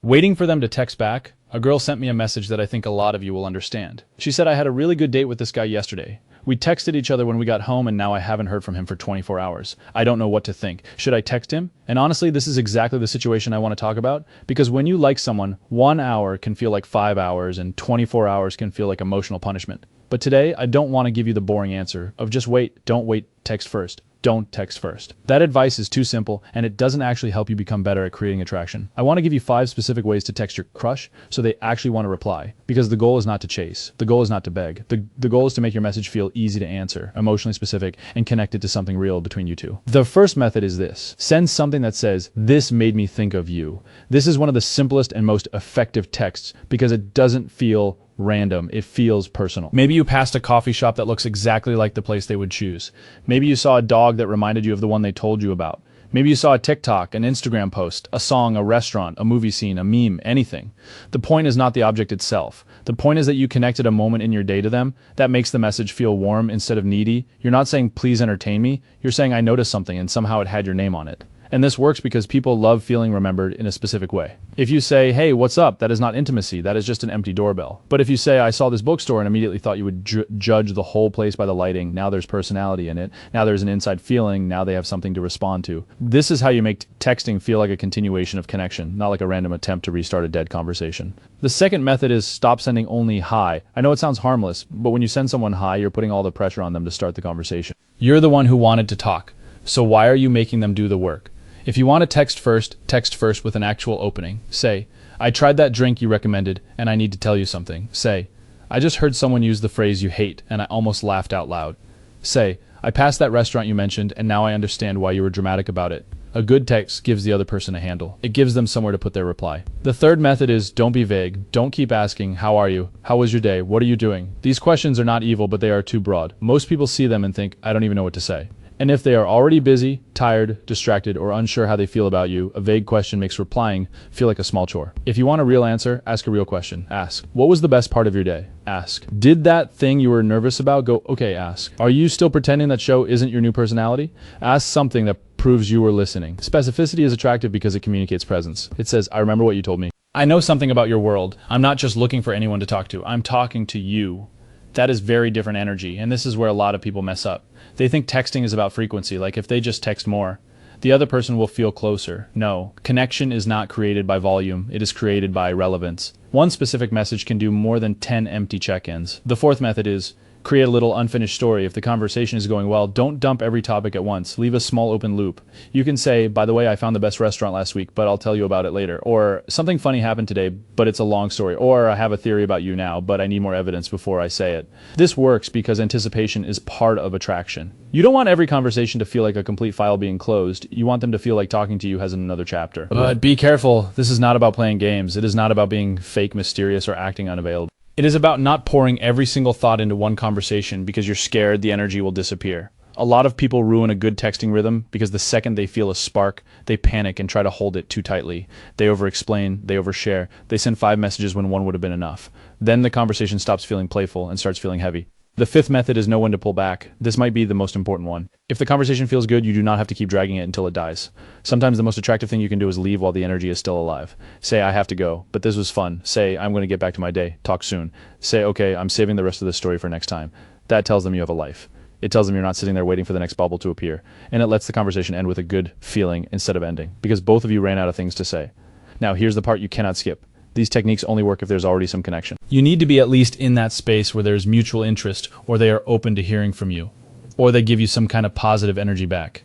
Waiting for them to text back, a girl sent me a message that I think a lot of you will understand. She said, I had a really good date with this guy yesterday. We texted each other when we got home and now I haven't heard from him for 24 hours. I don't know what to think. Should I text him? And honestly, this is exactly the situation I want to talk about, because when you like someone, 1 hour can feel like 5 hours and 24 hours can feel like emotional punishment. But today, I don't want to give you the boring answer of just wait, don't wait, text first. Don't text first. That advice is too simple, and it doesn't actually help you become better at creating attraction. I want to give you 5 specific ways to text your crush so they actually want to reply, because the goal is not to chase. The goal is not to beg. The goal is to make your message feel easy to answer, emotionally specific, and connected to something real between you two. The first method is this. Send something that says, "This made me think of you." This is one of the simplest and most effective texts because it doesn't feel random. It feels personal. Maybe you passed a coffee shop that looks exactly like the place they would choose. Maybe you saw a dog that reminded you of the one they told you about. Maybe you saw a TikTok, an Instagram post, a song, a restaurant, a movie scene, a meme, anything. The point is not the object itself. The point is that you connected a moment in your day to them that makes the message feel warm instead of needy. You're not saying, "Please entertain me." You're saying, "I noticed something," and somehow it had your name on it. And this works because people love feeling remembered in a specific way. If you say, "Hey, what's up?" that is not intimacy, that is just an empty doorbell. But if you say, "I saw this bookstore and immediately thought you would judge the whole place by the lighting," now there's personality in it, now there's an inside feeling, now they have something to respond to. This is how you make texting feel like a continuation of connection, not like a random attempt to restart a dead conversation. The second method is stop sending only "hi." I know it sounds harmless, but when you send someone "hi," you're putting all the pressure on them to start the conversation. You're the one who wanted to talk, so why are you making them do the work? If you want to text first with an actual opening. Say, "I tried that drink you recommended, and I need to tell you something." Say, "I just heard someone use the phrase you hate, and I almost laughed out loud." Say, "I passed that restaurant you mentioned, and now I understand why you were dramatic about it." A good text gives the other person a handle. It gives them somewhere to put their reply. The third method is don't be vague. Don't keep asking, "How are you? How was your day? What are you doing?" These questions are not evil, but they are too broad. Most people see them and think, "I don't even know what to say." And if they are already busy, tired, distracted, or unsure how they feel about you, a vague question makes replying feel like a small chore. If you want a real answer, ask a real question. Ask, "What was the best part of your day?" Ask, "Did that thing you were nervous about go okay?" Ask, "Are you still pretending that show isn't your new personality?" Ask something that proves you were listening. Specificity is attractive because it communicates presence. It says, "I remember what you told me. I know something about your world. I'm not just looking for anyone to talk to. I'm talking to you." That is very different energy, and this is where a lot of people mess up. They think texting is about frequency, like if they just text more, the other person will feel closer. No, connection is not created by volume, it is created by relevance. One specific message can do more than 10 empty check-ins. The fourth method is create a little unfinished story. If the conversation is going well, don't dump every topic at once. Leave a small open loop. You can say, "By the way, I found the best restaurant last week, but I'll tell you about it later." Or, "Something funny happened today, but it's a long story." Or, "I have a theory about you now, but I need more evidence before I say it." This works because anticipation is part of attraction. You don't want every conversation to feel like a complete file being closed. You want them to feel like talking to you has another chapter. But be careful. This is not about playing games. It is not about being fake mysterious or acting unavailable. It is about not pouring every single thought into one conversation because you're scared the energy will disappear. A lot of people ruin a good texting rhythm because the second they feel a spark, they panic and try to hold it too tightly. They over-explain, they overshare, they send 5 messages when one would have been enough. Then the conversation stops feeling playful and starts feeling heavy. The fifth method is know when to pull back. This might be the most important one. If the conversation feels good, you do not have to keep dragging it until it dies. Sometimes the most attractive thing you can do is leave while the energy is still alive. Say, "I have to go, but this was fun." Say, "I'm going to get back to my day. Talk soon." Say, "Okay, I'm saving the rest of this story for next time." That tells them you have a life. It tells them you're not sitting there waiting for the next bubble to appear. And it lets the conversation end with a good feeling instead of ending, because both of you ran out of things to say. Now, here's the part you cannot skip. These techniques only work if there's already some connection. You need to be at least in that space where there's mutual interest, or they are open to hearing from you, or they give you some kind of positive energy back.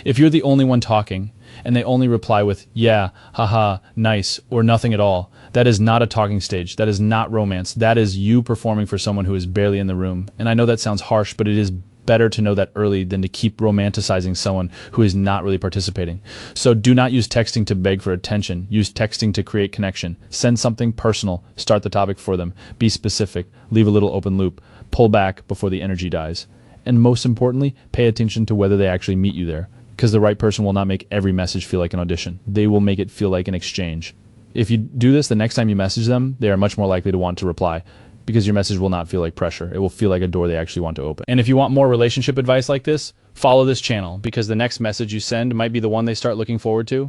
If you're the only one talking, and they only reply with, "Yeah, haha, nice," or nothing at all, that is not a talking stage. That is not romance. That is you performing for someone who is barely in the room. And I know that sounds harsh, but it is better to know that early than to keep romanticizing someone who is not really participating. So do not use texting to beg for attention. Use texting to create connection. Send something personal. Start the topic for them. Be specific. Leave a little open loop. Pull back before the energy dies. And most importantly, pay attention to whether they actually meet you there, because the right person will not make every message feel like an audition. They will make it feel like an exchange. If you do this, the next time you message them, they are much more likely to want to reply, because your message will not feel like pressure. It will feel like a door they actually want to open. And if you want more relationship advice like this, follow this channel, because the next message you send might be the one they start looking forward to.